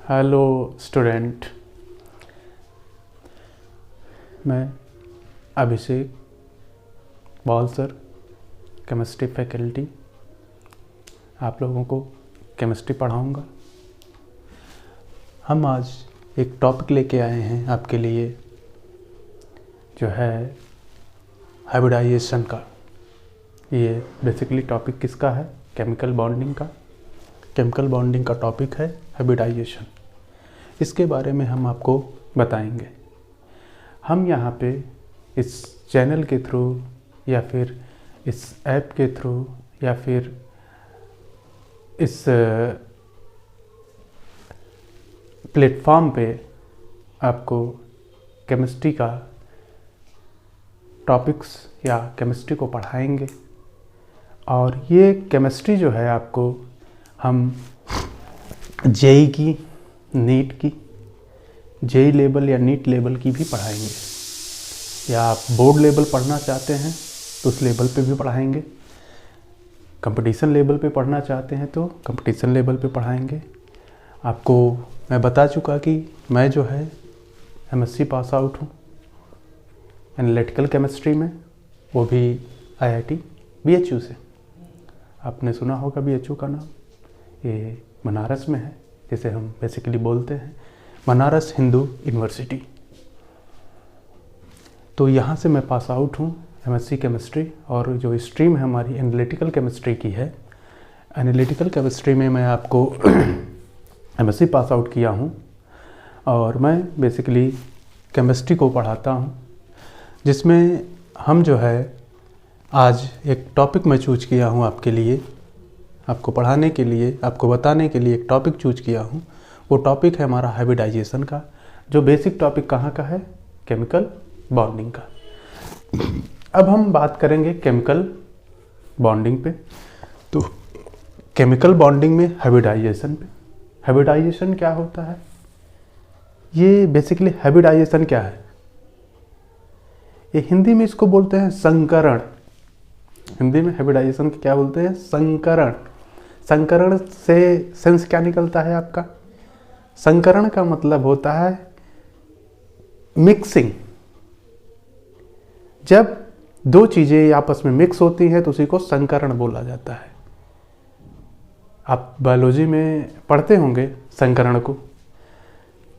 Hello student, मैं अभिषेक ball sir, chemistry faculty, आप लोगों को केमिस्ट्री पढ़ाऊंगा। हम आज एक टॉपिक लेके आए हैं आपके लिए, जो है हाइब्रिडाइजेशन का। ये बेसिकली टॉपिक किसका है? केमिकल बॉन्डिंग का। केमिकल बॉन्डिंग का टॉपिक है हाइब्रिडाइजेशन। इसके बारे में हम आपको बताएंगे। हम यहाँ पे इस चैनल के थ्रू या फिर इस ऐप के थ्रू या फिर इस प्लेटफॉर्म पे आपको केमिस्ट्री का टॉपिक्स या केमिस्ट्री को पढ़ाएंगे। और ये केमिस्ट्री जो है आपको हम जेई की, नीट की, जेई लेवल या नीट लेवल की भी पढ़ाएंगे, या आप बोर्ड लेवल पढ़ना चाहते हैं तो उस लेवल पे भी पढ़ाएंगे। कंपटीशन लेवल पे पढ़ना चाहते हैं तो कंपटीशन लेवल पे पढ़ाएंगे। आपको मैं बता चुका कि मैं जो है एमएससी पास आउट हूँ एनालिटिकल केमिस्ट्री में, वो भी आईआईटी बीएचयू से। आपने सुना होगा बीएचयू का नाम, ये बनारस में है, जिसे हम बेसिकली बोलते हैं बनारस हिंदू यूनिवर्सिटी। तो यहाँ से मैं पास आउट हूँ एमएससी केमिस्ट्री, और जो स्ट्रीम है हमारी एनालिटिकल केमिस्ट्री की है। एनालिटिकल केमिस्ट्री में मैं आपको एमएससी पास आउट किया हूँ, और मैं बेसिकली केमिस्ट्री को पढ़ाता हूँ, जिसमें हम जो है आज एक टॉपिक मैं चूज किया हूँ आपके लिए, आपको पढ़ाने के लिए, आपको बताने के लिए एक टॉपिक चूज किया हूँ। वो टॉपिक है हमारा हाइब्रिडाइजेशन का, जो बेसिक टॉपिक कहाँ का है? केमिकल बॉन्डिंग का। अब हम बात करेंगे केमिकल बॉन्डिंग पे। तो केमिकल बॉन्डिंग में हाइब्रिडाइजेशन पे, हाइब्रिडाइजेशन क्या होता है? ये बेसिकली हाइब्रिडाइजेशन क्या है? ये हिंदी में इसको बोलते हैं संकरण। हिंदी में हाइब्रिडाइजेशन को क्या बोलते हैं? संकरण। संकरण से सेंस क्या निकलता है आपका? संकरण का मतलब होता है मिक्सिंग। जब दो चीजें आपस में मिक्स होती हैं तो उसी को संकरण बोला जाता है। आप बायोलॉजी में पढ़ते होंगे संकरण को,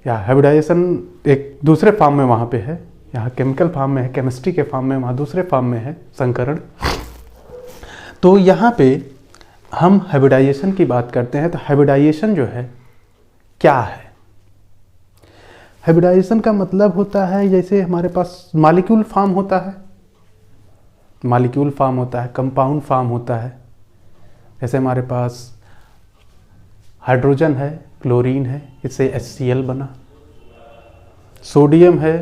या हाइब्रिडाइजेशन एक दूसरे फॉर्म में वहाँ पे है। यहाँ केमिकल फॉर्म में है, केमिस्ट्री के फॉर्म में, वहाँ दूसरे फॉर्म में है संकरण। तो यहाँ पे हम हाइब्रिडाइजेशन की बात करते हैं। तो हाइब्रिडाइजेशन जो है क्या है? हाइब्रिडाइजेशन का मतलब होता है, जैसे हमारे पास मॉलिक्यूल फॉर्म होता है, मॉलिक्यूल फॉर्म होता है, कंपाउंड फॉर्म होता है। जैसे हमारे पास हाइड्रोजन है, क्लोरीन है, इससे HCl बना। सोडियम है,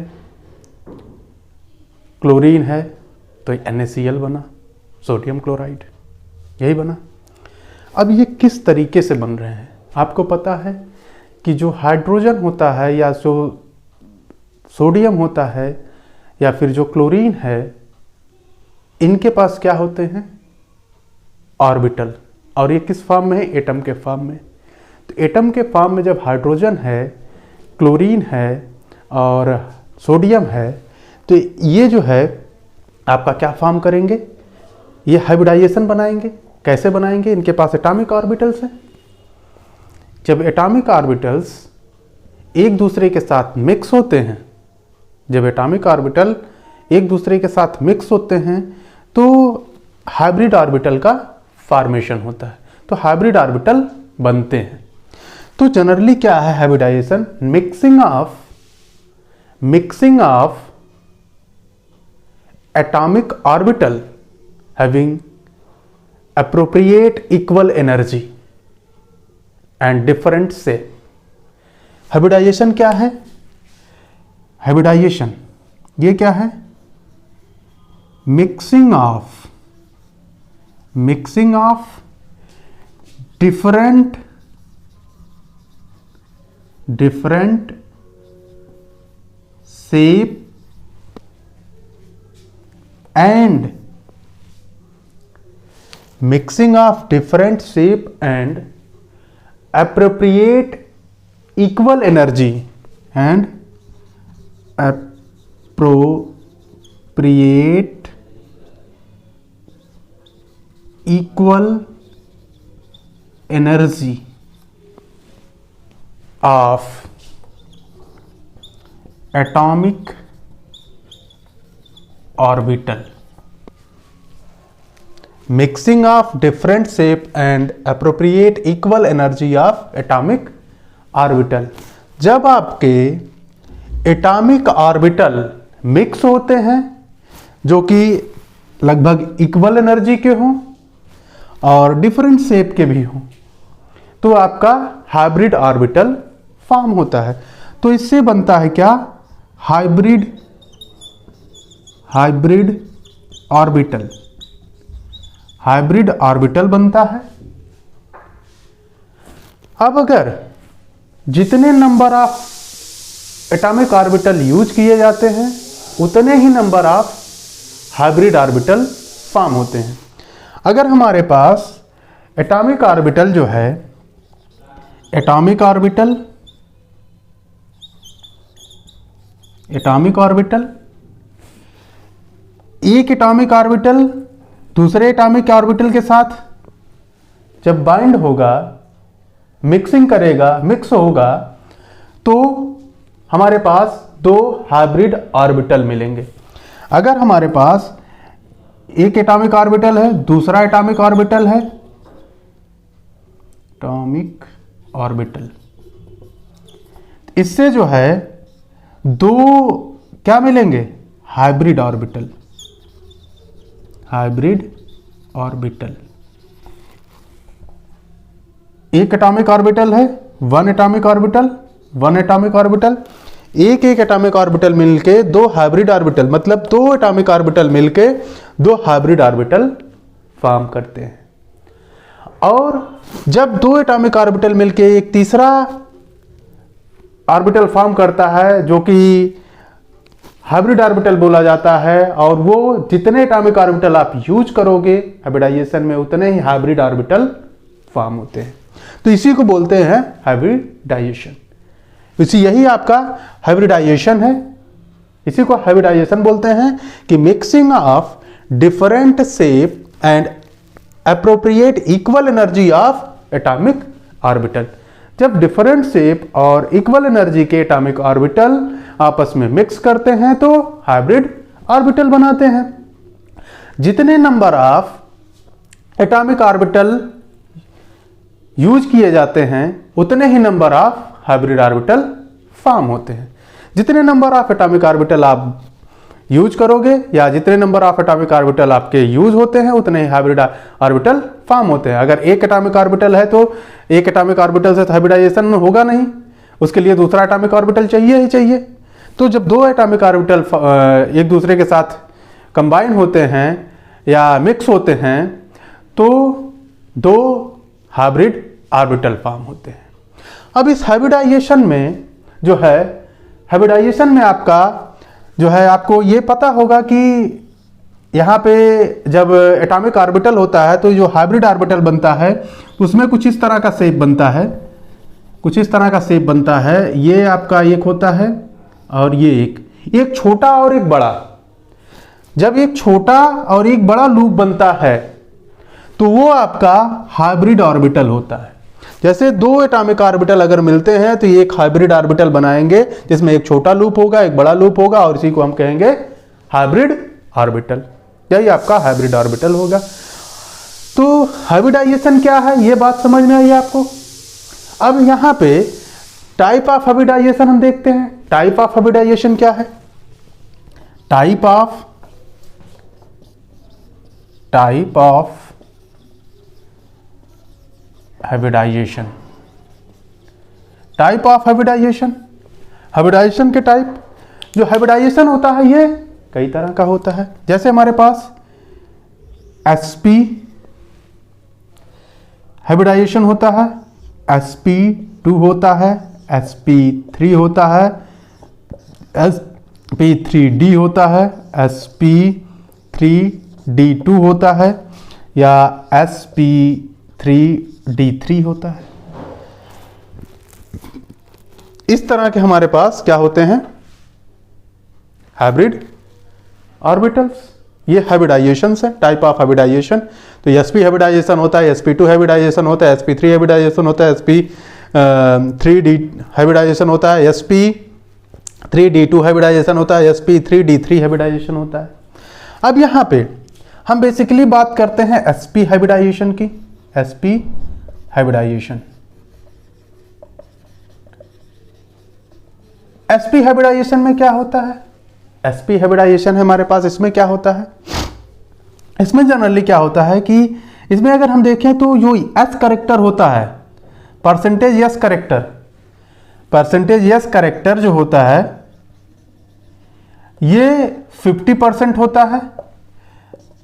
क्लोरीन है, तो NaCl बना, सोडियम क्लोराइड, यही बना। अब ये किस तरीके से बन रहे हैं आपको पता है कि जो हाइड्रोजन होता है, या जो सोडियम होता है, या फिर जो क्लोरीन है, इनके पास क्या होते हैं? ऑर्बिटल। और ये किस फॉर्म में है? एटम के फॉर्म में। तो एटम के फॉर्म में जब हाइड्रोजन है, क्लोरीन है और सोडियम है, तो ये जो है आपका क्या फॉर्म करेंगे? ये हाइब्रिडाइजेशन बनाएंगे। कैसे बनाएंगे? इनके पास एटॉमिक ऑर्बिटल्स हैं। जब एटॉमिक ऑर्बिटल्स एक दूसरे के साथ मिक्स होते हैं, जब एटॉमिक ऑर्बिटल एक दूसरे के साथ मिक्स होते हैं, तो हाइब्रिड ऑर्बिटल का फॉर्मेशन होता है। तो हाइब्रिड ऑर्बिटल बनते हैं। तो जनरली क्या है hybridisation? Mixing of atomic orbital having appropriate equal energy and different shape। Hybridisation क्या है? हाइब्रिडाइजेशन ये क्या है? Mixing of different shape and mixing of different shape and appropriate equal energy and appropriate equal energy of atomic orbital. Mixing of different shape and appropriate equal energy of atomic orbital. जब आपके atomic orbital mix होते हैं जो कि लगभग equal energy के हों और डिफरेंट शेप के भी हों, तो आपका हाइब्रिड ऑर्बिटल फॉर्म होता है। तो इससे बनता है क्या? Hybrid orbital. हाइब्रिड ऑर्बिटल बनता है। अब अगर जितने number of atomic orbital use किए जाते हैं उतने ही number of hybrid orbital form होते हैं। अगर हमारे पास एटॉमिक ऑर्बिटल जो है, एटॉमिक ऑर्बिटल एक एटॉमिक ऑर्बिटल दूसरे एटॉमिक ऑर्बिटल के साथ जब बाइंड होगा, मिक्सिंग करेगा, मिक्स होगा, तो हमारे पास दो हाइब्रिड ऑर्बिटल मिलेंगे। अगर हमारे पास एक एटॉमिक ऑर्बिटल है, दूसरा एटॉमिक ऑर्बिटल है, एटॉमिक ऑर्बिटल, इससे जो है दो क्या मिलेंगे? Hybrid orbital. हाइब्रिड ऑर्बिटल, एक एटॉमिक ऑर्बिटल है, वन एटॉमिक ऑर्बिटल, एक एटॉमिक ऑर्बिटल मिलके दो हाइब्रिड ऑर्बिटल, मतलब दो एटॉमिक ऑर्बिटल मिलके दो हाइब्रिड ऑर्बिटल फॉर्म करते हैं। और जब दो एटॉमिक ऑर्बिटल मिलके एक तीसरा ऑर्बिटल फॉर्म करता है जो कि हाइब्रिड ऑर्बिटल बोला जाता है, और वो जितने एटॉमिक ऑर्बिटल आप यूज करोगे हाइब्रिडाइजेशन में उतने ही हाइब्रिड ऑर्बिटल फॉर्म होते हैं। तो इसी को बोलते हैं हाइब्रिडाइजेशन। यही आपका हाइब्रिडाइजेशन है। इसी को हाइब्रिडाइजेशन बोलते हैं कि mixing of different shape and appropriate equal energy of atomic orbital. जब डिफरेंट शेप और इक्वल एनर्जी के एटॉमिक ऑर्बिटल आपस में मिक्स करते हैं तो हाइब्रिड ऑर्बिटल बनाते हैं। जितने number of atomic orbital use किए जाते हैं उतने ही number of hybrid orbital form होते हैं। जितने नंबर ऑफ एटॉमिक ऑर्बिटल आप यूज करोगे या जितने नंबर ऑफ एटॉमिक ऑर्बिटल आपके यूज होते हैं उतने ही हाइब्रिड ऑर्बिटल फॉर्म होते हैं। अगर एक एटॉमिक ऑर्बिटल है तो एक एटॉमिक ऑर्बिटल से हाइब्रिडाइजेशन होगा नहीं, उसके लिए दूसरा एटॉमिक ऑर्बिटल चाहिए ही चाहिए। तो जब दो एटॉमिक ऑर्बिटल एक दूसरे के साथ कंबाइन होते हैं या मिक्स होते हैं तो दो हाइब्रिड ऑर्बिटल फॉर्म होते हैं। अब इस हाइब्रिडाइजेशन में जो है, हाइब्रिडाइजेशन में आपका जो है, आपको ये पता होगा कि यहाँ पे जब एटॉमिक ऑर्बिटल होता है तो जो हाइब्रिड ऑर्बिटल बनता है उसमें कुछ इस तरह का शेप बनता है, कुछ इस तरह का शेप बनता है। ये आपका एक होता है और ये एक छोटा और एक बड़ा। जब एक छोटा और एक बड़ा लूप बनता है तो वो आपका हाइब्रिड ऑर्बिटल होता है। जैसे दो एटॉमिक ऑर्बिटल अगर मिलते हैं तो ये एक हाइब्रिड ऑर्बिटल बनाएंगे जिसमें एक छोटा लूप होगा, एक बड़ा लूप होगा, और इसी को हम कहेंगे हाइब्रिड ऑर्बिटल। यही आपका हाइब्रिड ऑर्बिटल होगा। तो हाइब्रिडाइजेशन क्या है ये बात समझ में आई आपको। अब यहां पे टाइप ऑफ हाइब्रिडाइजेशन हम देखते हैं। टाइप ऑफ हाइब्रिडाइजेशन क्या है? Type of hybridisation. Type of hybridisation, hybridisation के टाइप। जो हाइब्रिडाइजेशन होता है ये कई तरह का होता है। जैसे हमारे पास sp हाइब्रिडाइजेशन होता है, sp2 होता है, sp3 होता है, sp3d होता है, sp3d2 होता है या sp3d3 होता है। इस तरह के हमारे पास क्या होते हैं, हाइब्रिड ऑर्बिटल्स। ये हाइब्रिडाइजेशन है, टाइप ऑफ हाइब्रिडाइजेशन। तो sp हाइब्रिडाइजेशन होता है, sp2 हाइब्रिडाइजेशन होता है, sp3 हाइब्रिडाइजेशन होता है, sp3d हाइब्रिडाइजेशन होता है, sp3d2 हाइब्रिडाइजेशन होता है, sp3d3 हाइब्रिडाइजेशन होता है। अब यहाँ पे हम बेसिकली बात करते हैं sp हाइब्रिडाइजेशन की। sp हाइब्रिडाइजेशन, sp हाइब्रिडाइजेशन में क्या होता है, sp हाइब्रिडाइजेशन है हमारे पास, इसमें क्या होता है, इसमें जनरली क्या होता है कि इसमें अगर हम देखें तो जो s करेक्टर होता है, percentage s character, percentage s character जो होता है ये 50% होता है।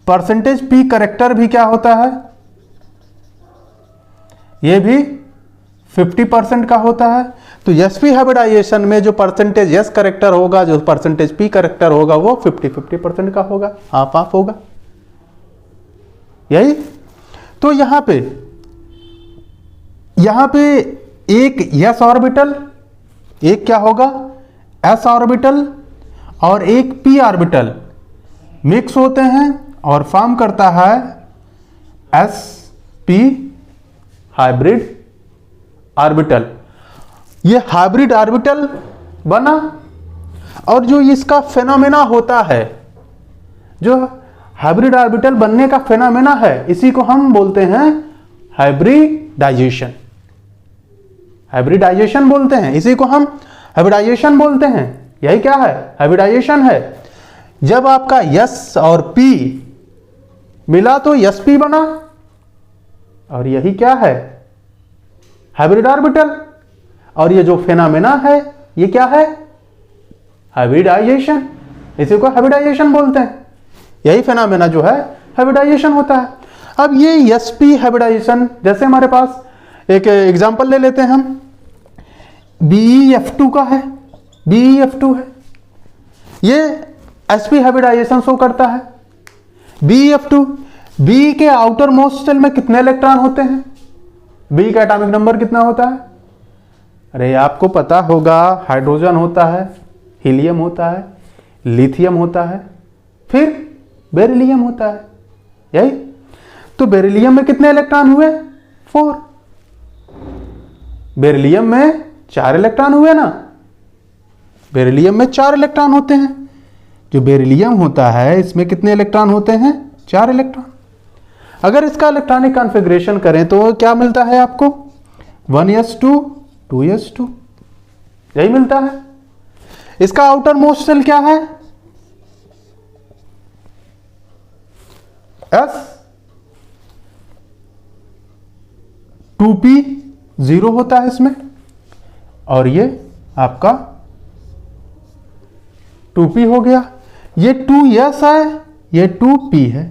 परसेंटेज p करेक्टर भी क्या होता है, ये भी 50% का होता है। तो sp हाइब्रिडाइजेशन में जो परसेंटेज s करेक्टर होगा, जो परसेंटेज p करेक्टर होगा, वो 50% का होगा, हाफ हाफ होगा, यही। तो यहां पे एक s ऑर्बिटल, एक क्या होगा s ऑर्बिटल और एक p ऑर्बिटल मिक्स होते हैं और फॉर्म करता है sp हाइब्रिड ऑर्बिटल। ये हाइब्रिड ऑर्बिटल बना, और जो इसका फेनोमेना होता है, जो हाइब्रिड ऑर्बिटल बनने का फेनोमेना है, इसी को हम बोलते हैं हाइब्रिडाइजेशन। हाइब्रिडाइजेशन बोलते हैं, इसी को हम हाइब्रिडाइजेशन बोलते हैं। यही क्या है, हाइब्रिडाइजेशन है। जब आपका s और p मिला तो sp बना, और यही क्या है, हाइब्रिड ऑर्बिटल। और ये जो फेनोमेना है ये क्या है, हाइब्रिडाइजेशन, इसी को हाइब्रिडाइजेशन बोलते हैं। यही फेनोमेना जो है हाइब्रिडाइजेशन होता है। अब ये sp हाइब्रिडाइजेशन, जैसे हमारे पास एक एग्जांपल ले लेते हैं हम, BeF2 का है, BeF2 है, ये sp हाइब्रिडाइजेशन शो करता है। BeF2, B के आउटर मोस्ट शेल में कितने इलेक्ट्रॉन होते हैं, B का एटॉमिक नंबर कितना होता है, अरे आपको पता होगा, हाइड्रोजन होता है, हीलियम होता है, लिथियम होता है, फिर बेरिलियम होता है, यही। तो बेरिलियम में कितने इलेक्ट्रॉन हुए, 4। बेरिलियम में 4 इलेक्ट्रॉन हुए ना, बेरिलियम में 4 इलेक्ट्रॉन होते हैं। जो बेरिलियम होता है इसमें कितने इलेक्ट्रॉन होते हैं, 4 इलेक्ट्रॉन। अगर इसका इलेक्ट्रॉनिक कॉन्फ़िगरेशन करें तो क्या मिलता है आपको, 1s2 2s2, यही मिलता है। इसका आउटर मोस्ट शेल क्या है, s 2p 0 होता है इसमें, और ये आपका 2p हो गया। ये 2s है, ये 2p है।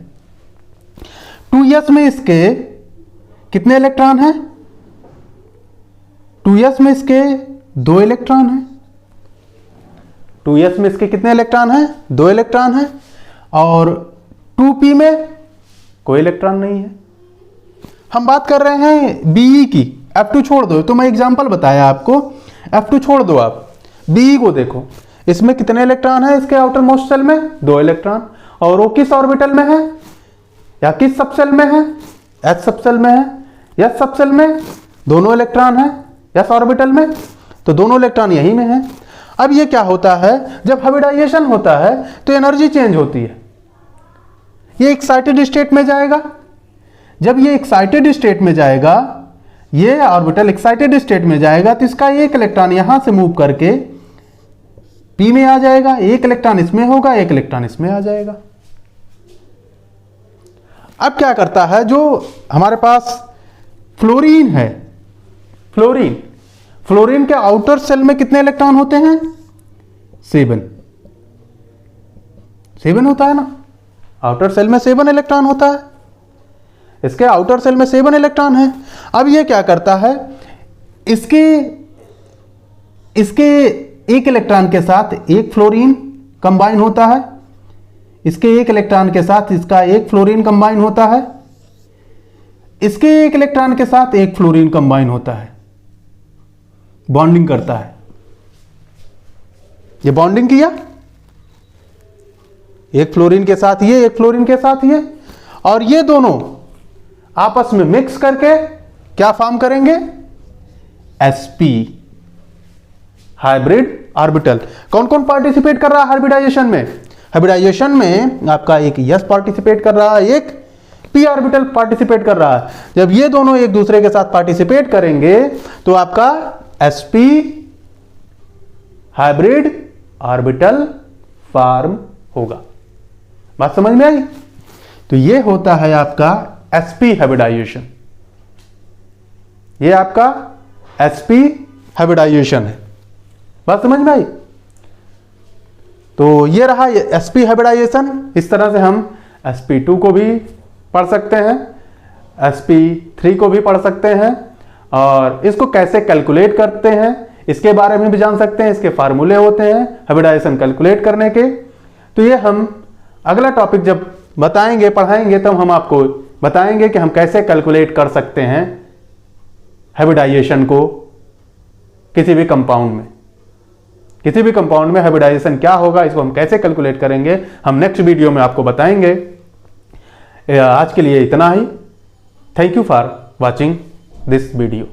2s में इसके कितने इलेक्ट्रॉन हैं, 2s में इसके 2 इलेक्ट्रॉन हैं। 2s में इसके कितने इलेक्ट्रॉन हैं, 2 इलेक्ट्रॉन हैं। और 2p में कोई इलेक्ट्रॉन नहीं है। हम बात कर रहे हैं Be की, F2 छोड़ दो, तो मैं एग्जांपल बताया आपको, F2 छोड़ दो, आप Be को देखो, इसमें कितने इलेक्ट्रॉन है, इसके आउटर मोस्ट शेल में 2 इलेक्ट्रॉन। और वो किस ऑर्बिटल में है, या किस सबसेल में है, s सबसेल में है, s सबसेल में दोनों इलेक्ट्रॉन है, s ऑर्बिटल में, तो दोनों इलेक्ट्रॉन यहीं में है। अब ये क्या होता है, जब हाइब्रिडाइजेशन होता है तो एनर्जी चेंज होती है, ये एक्साइटेड स्टेट में जाएगा। जब ये एक्साइटेड स्टेट में जाएगा, ये ऑर्बिटल एक्साइटेड स्टेट में जाएगा, तो इसका एक इलेक्ट्रॉन यहां से मूव करके p में आ जाएगा, एक इलेक्ट्रॉन इसमें होगा, एक इलेक्ट्रॉन इसमें आ जाएगा। अब क्या करता है, जो हमारे पास फ्लोरीन है, फ्लोरीन के आउटर शेल में कितने इलेक्ट्रॉन होते हैं, 7 होता है ना, आउटर शेल में 7 इलेक्ट्रॉन होता है, इसके आउटर शेल में 7 इलेक्ट्रॉन है। अब ये क्या करता है, इसके एक इलेक्ट्रॉन के साथ एक फ्लोरीन कंबाइन होता है, इसके एक इलेक्ट्रॉन के साथ इसका एक फ्लोरीन कंबाइन होता है, इसके एक इलेक्ट्रॉन के साथ एक फ्लोरीन कंबाइन होता है, बॉन्डिंग करता है। ये बॉन्डिंग किया, एक फ्लोरीन के साथ ये, एक फ्लोरीन के साथ ये, और ये दोनों आपस में मिक्स करके क्या फॉर्म करेंगे? sp hybrid orbital. कौन कौन पार्टिसिपेट कर रहा है हाइब्रिडाइजेशन में? हाइब्रिडाइजेशन में आपका एक s पार्टिसिपेट कर रहा है, एक p ऑर्बिटल पार्टिसिपेट कर रहा है। जब ये दोनों एक दूसरे के साथ पार्टिसिपेट करेंगे तो आपका sp हाइब्रिड ऑर्बिटल फॉर्म होगा। बात समझ में आई? तो ये होता है आपका sp हाइब्रिडाइजेशन, ये आपका sp हाइब्रिडाइजेशन है। बात समझ में आई? तो ये रहा sp हाइब्रिडाइजेशन। इस तरह से हम sp2 को भी पढ़ सकते हैं, sp3 को भी पढ़ सकते हैं, और इसको कैसे कैलकुलेट करते हैं इसके बारे में भी जान सकते हैं। इसके फार्मूले होते हैं हाइब्रिडाइजेशन कैलकुलेट करने के। तो ये हम अगला टॉपिक जब बताएंगे, पढ़ाएंगे, तब हम आपको बताएंगे कि हम कैसे कैलकुलेट कर सकते हैं हाइब्रिडाइजेशन को किसी भी कंपाउंड में। किसी भी कंपाउंड में हाइब्रिडाइजेशन क्या होगा, इसको हम कैसे कैलकुलेट करेंगे, हम नेक्स्ट वीडियो में आपको बताएंगे। आज के लिए इतना ही। Thank you for watching this video.